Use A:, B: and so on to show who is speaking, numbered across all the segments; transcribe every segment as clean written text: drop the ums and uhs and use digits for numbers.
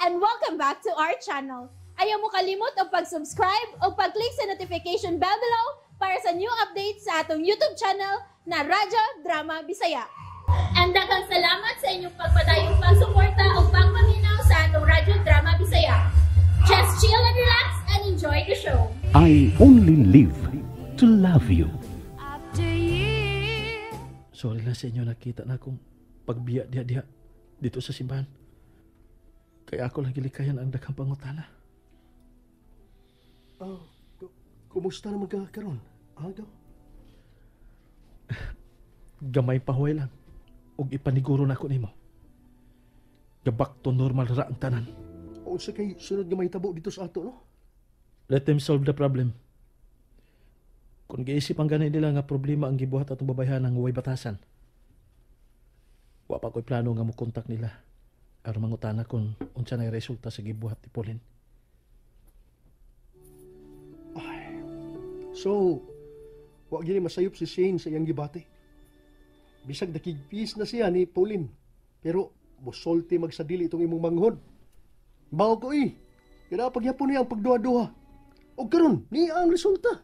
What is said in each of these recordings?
A: and welcome back to our channel. Ayaw mo kalimot o pag-subscribe o pag-click sa notification bell below para sa new updates sa atong YouTube channel na Radyo Drama Bisaya. And daghang salamat sa inyong pagpadayong pagsuporta o pagpaminaw sa atong Radyo Drama Bisaya. Just chill and relax and enjoy the show.
B: I only live to love you.
C: Sorry lang sa inyo, nakita na akong pagbiya diha dito sa simbahan. Kaya ako lang gilikayan ang daghang pangutana.
D: Kumusta naman ka karon? Agaw?
C: Gamay pahuway lang. Ug ipaniguro na ako nimo. Gabak to normal ra ang tanan.
D: O sa kay sunod nga may tabo dito sa ato, no?
C: Let them solve the problem. Kung giisip ang ganay nila nga problema ang gibuhat atong babayhan ng huway batasan, wa pa ko'y plano nga mo kontak nila aron mangutana kung unsa na resulta sa gibuhat ni Pauline.
D: So, wag gini masayop si Shane sa iyang gibate. Bisag nakigpis na siya ni Pauline. Pero, musolti magsadili itong imong manghod. Bawo ko Kaya pagyapon niya ang pagduha-duha. O karon, niya ang resulta.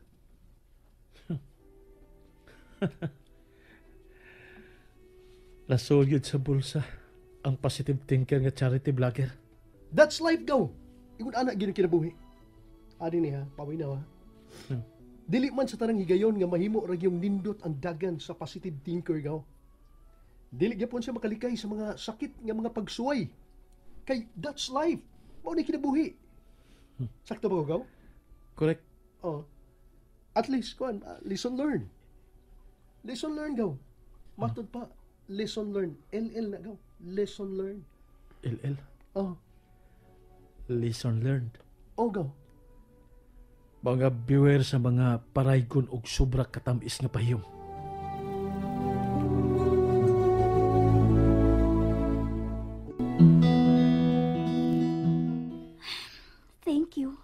C: Nasulyod sa bulsa ang positive thinker nga charity vlogger.
D: That's life daw. Ingon anak gini kinabuhi. Adi niya, pawinaw ha. Dili man sa tanang higayon nga mahimo ra gyung nindot ang dagan sa positive thinker gaw. Dili gyapon siya makalikay sa mga sakit nga mga pagsuway. Kay that's life. Mao ni kinabuhi. Sakto ba ko gaw?
C: Correct.
D: Oh. At least lesson learned. Lesson learned gaw. Matod pa, lesson learned. LL na gaw. Lesson learned.
C: LL.
D: Oh.
C: Lesson learned.
D: Oh gaw.
C: Mga beware sa mga paraygon og sobra katamis nga pahiyom.
E: Thank you.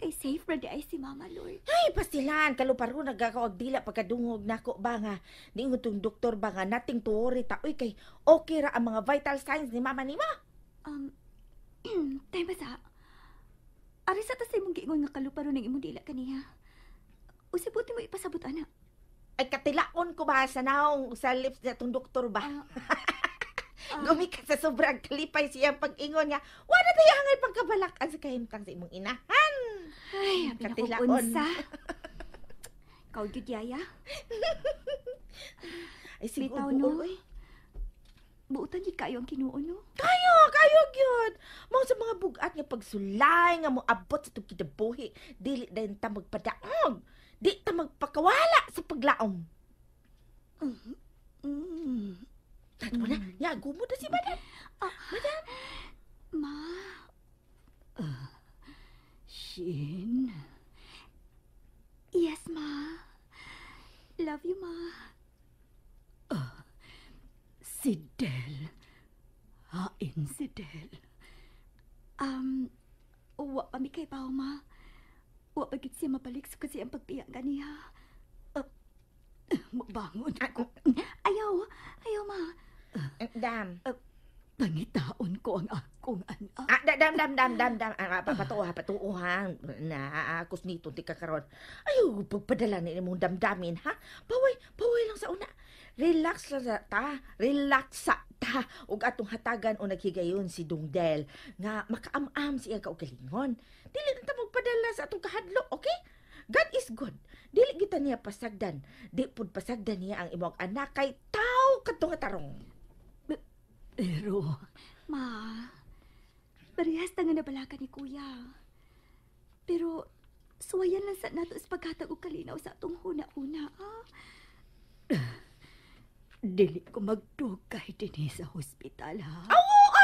E: Kay safe ra di ay si Mama Lord.
F: Ay, pastilan, kaluparo nagkakaog dila pagkadungog nako ba nga. Ningon tong doktor ba nga nating tuori ta. Uy, kay okay ra ang mga vital signs ni Mama nima.
E: Tay basa. Ari sa tasay mong giingon nga kaluparo ng imong dila kaniya. Usibuti mo ipasabot ana.
F: Ay, katilaon ko ba sa naong sa lips na tong doktor ba? Gumikat sa sobrang kalipay siyang pag-ingon nga, wala tayo hangay pagkabalakan sa kahimtang sa imong inahan.
E: Ay,
F: katilaon.
E: unsa. Kau jud yaya.
F: Ay,
E: Bitaw,
F: siguro,
E: no? Buutan di kayo ang kinuo, no?
F: Kayo gyud. Mao sa mga bugat nga pagsulay nga mo abot sa tong kinabuhi, dili dayon ta magpadaog. Di ta magpakawala sa paglaom. Tato na, yago mo na si Madam. Madam.
E: Ma. Shin. Yes, Ma. Love you, Ma. Si Del. Hain si Del. Wa pa mi kay pao, Ma. Wa pa gid siya mabalik sa kasi ang pagpiya ganiya. Magbangon ako. Ayaw, Ma.
F: Dam.
E: Pangitaon ko ang akong anak.
F: Dam. Patuuhan. Naakos nito ti kakaron. Ayaw, pagpadala ni mong damdamin, ha? Paway lang sa una. Relax sa ta. Ug atong hatagan o naghigayon si Dungdel nga makaam-am siya kaugalingon. Dili na ta magpadala sa atong kahadlo, okay? God is good. Dili kita niya pasagdan. Di pud pasagdan niya ang imong anak kay tao kadtong tarong.
E: Pero, Ma, parehas na nga nabalakan ni Kuya. Pero, suwayan lang sa nato sa paghatag og kalinaw sa atong huna-huna, Dili ko magdugay din sa hospital, ha?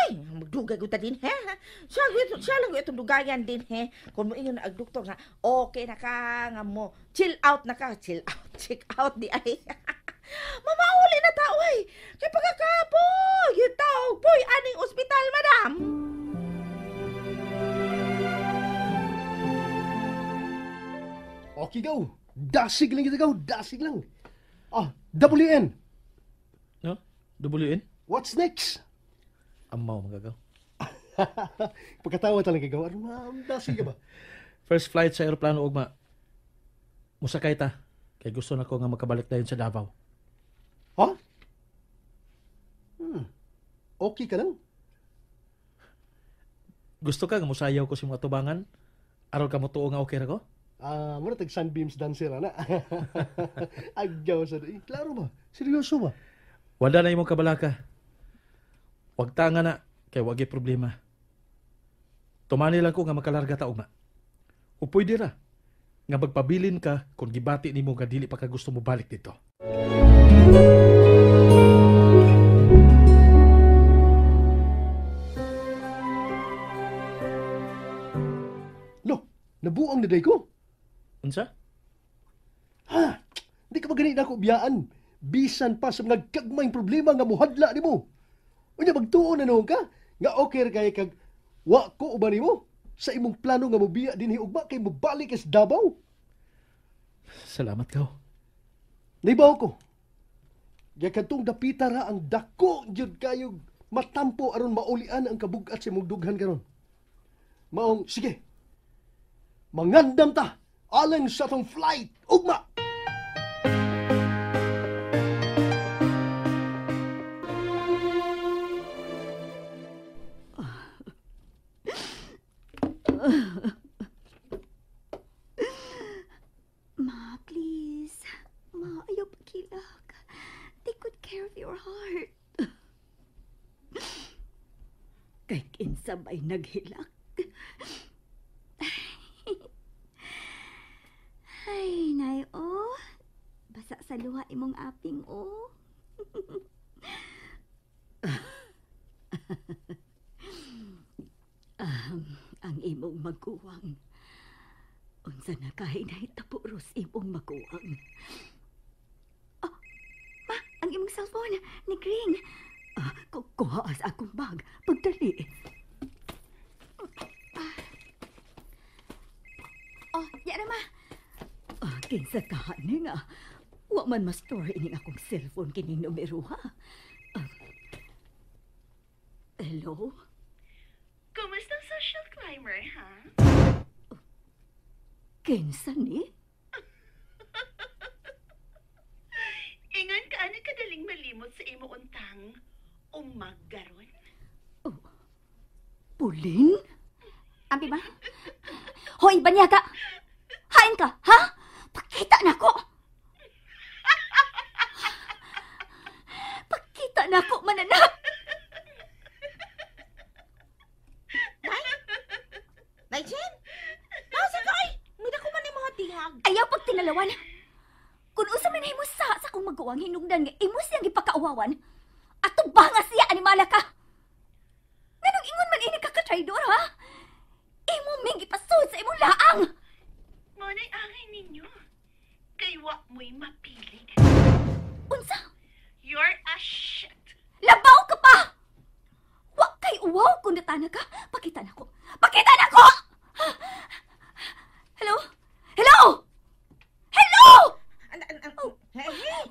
F: Ay, magdugay ko ta din, he? Siya lang itong dugayan din, he? Kung mo ingon na ang doktor nga, okay na ka nga mo. Chill out na ka. Check out di ay. Mamauli na tao, ay. Kaya pagkakapoy, yung tao, boy, aning ospital, madam.
D: Okay, gaw. Dasig lang kita, gaw. Dasig lang. WN.
C: No? WN?
D: What's next?
C: Amaw magagaw.
D: Pagkatawa talaga gawa. Dasi ka ba?
C: First flight sa aeroplano ugma. Musakay ta. Kay gusto na ko nga makabalik dayon sa Davao.
D: Ha? Okay ka lang?
C: Gusto ka nga musayaw ko sa mga tubangan? Aron ka mo tuo nga okay ra ko?
D: Muna tag Sunbeams dancer, ana. Agyaw sa day. Klaro ba? Seryoso ba?
C: Wala na imong kabalaka. Wag ta nga na, kay wagi problema. Tumani lang ko nga makalarga ta ugma. O pwede ra, nga magpabilin ka kung gibati nimo nga dili pa ka gusto mo balik dito.
D: Lo, nabuang na day ko.
C: Unsa?
D: Ha? Di ka ba ganit ako biyaan? Bisan pa sa mga kagmayng problema nga muhadla ni mo. Unya magtuon na noon ka? Nga okay ra kay kag wa ko uban nimo sa imong plano nga mobiya dinhi ugma kay mobalik sa Davao.
C: Salamat ka.
D: Naibaw ko. Ya kadtong dapita ra ang dako jud kayog matampo aron maulian ang kabugat sa imong dughan karon. Maong sige. Mangandam ta alang sa tong flight ugma.
E: Ma, please. Ma, ayaw pagkilag. Take good care of your heart. Kay kinsa ba'y naghilak? Ay, nay, oh. Basa sa luha imong aping, oh. Ang imong maguwang. Unsa na kahinay tapuros imong maguwang. Oh, ma, ang imong cellphone, nag-ring. Kuha sa akong bag. Pagdali. Oh, yara ma. Kinsa ka ni nga. Wa man ma-store ining akong cellphone kining numero, ha? Hello?
G: Kumusta ang social climber, ha?
E: Kinsa ni?
G: Ingon ka ano kadaling malimot sa imo untang umaggaron?
E: Pulin? Ambi ma? Hoy, banyaga! Hain ka, ha? Pakita na ko! Pakita na ko, mananak!
F: Nay Jen? Nasa ka ay? May dako man yung mga tihag.
E: Ayaw pag tinalawan. Kung usa man himo sa akong magawang hinungdan nga imo siyang gipakauwawan, ato ba nga siya animala ka? Nganong ingon man ini ka ka-traidor, ha? Imo ming gipasud sa imong laang.
G: Ngunay angay ninyo. Kay wa mo'y mapilig.
E: Unsa?
G: You're a shit.
E: Labaw ka pa! Wa kay uwaw kung natana ka. Pakita na ko. Pakita na ko! Hello? Hello? Hello?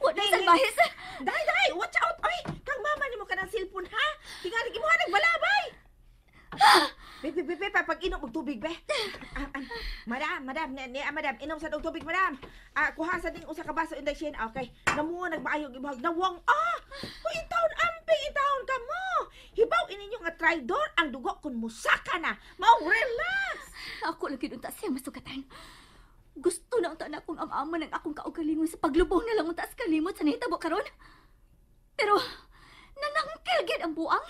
E: Wala salbahis.
F: Day, watch out! Ay, kang mama ni mo ka ng cellphone, ha? Tingalig mo ka nagbalabay! Be, pag inom og tubig, be. Madam, inom sa og tubig, madam. Kuha sa ding usa ka baso inday siya. Okay. Namuha nagmaayog ibahag nawang. Itawon amping itawon ka mo. Hibaw ininyo nga traidor ang dugo kun musaka na. Mao relax.
E: Ako lagi doon taas siyang masugatan. Gusto na ang tanak kong ama ng akong kaugalingon sa paglubong na lang taas kalimot sa nahitabo karon. Pero, nanangkil gid ang buang.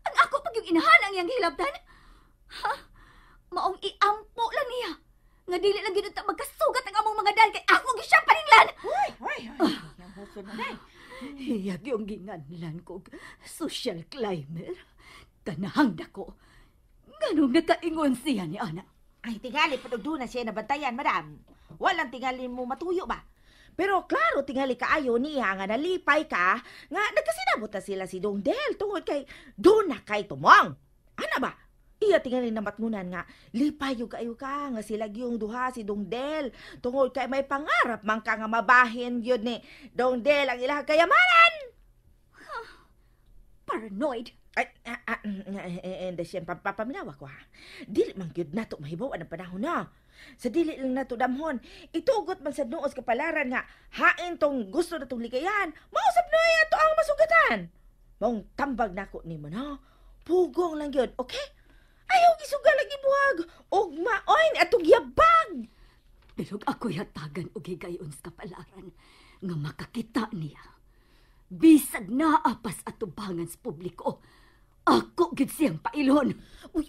E: Ang ako pag yung inahan ang iyang hilabdan. Ha? Maong iampo lang niya. Nga dili lang gid ta magkasugat ang among mga dal kay ako gi siya paninglan.
F: Hoy. Yang huso na day.
E: Hiyag yung ginganlan ko social climber. Kanahang dako. Ganong nakaingon siya ni Ana.
F: Ay, tingali patugdo na siya nabantayan, madam. Walang tingali mo matuyo ba? Pero klaro tingali kaayo niya nga nalipay ka nga nagkasinabot na sila si Dong Del tungod kay doon na kay tumong. Ana ba? Iya tingali na matngunan nga lipay yung kaayo ka nga sila yung duha si Dong Del tungod kay may pangarap man ka nga mabahin yun ni Dong Del ang ilang kayamanan.
E: Paranoid.
F: And siya, papaminawa ko ha. Dili man gyud nato mahibaw ang panahon na. Sa dili lang nato damhon, itugot man sa noos kapalaran nga, hain tong gusto na tong ligayan, mausap na ato ang masugatan. Maong tambag nako ni mo na, pugong lang yun, okay? Ayaw gisuga lagi buhag, ugma, oy, atong yabag.
E: Pero ako yatagan o gigayon sa kapalaran nga makakita niya. Bisag naapas atubangan sa publiko. Ako gid siyang pailon.
F: Uy,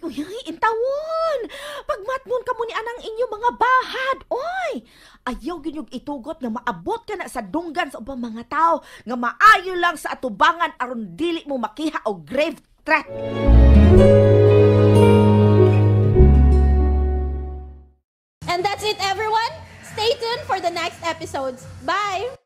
F: intawon! Pagmatnon ka mo ni anang inyo mga bahad, oy! Ayaw ginyog itugot nga maabot ka na sa dunggan sa ubang mga tao nga maayo lang sa atubangan aron dili mo makiha og grave threat.
A: And that's it, everyone. Stay tuned for the next episodes. Bye!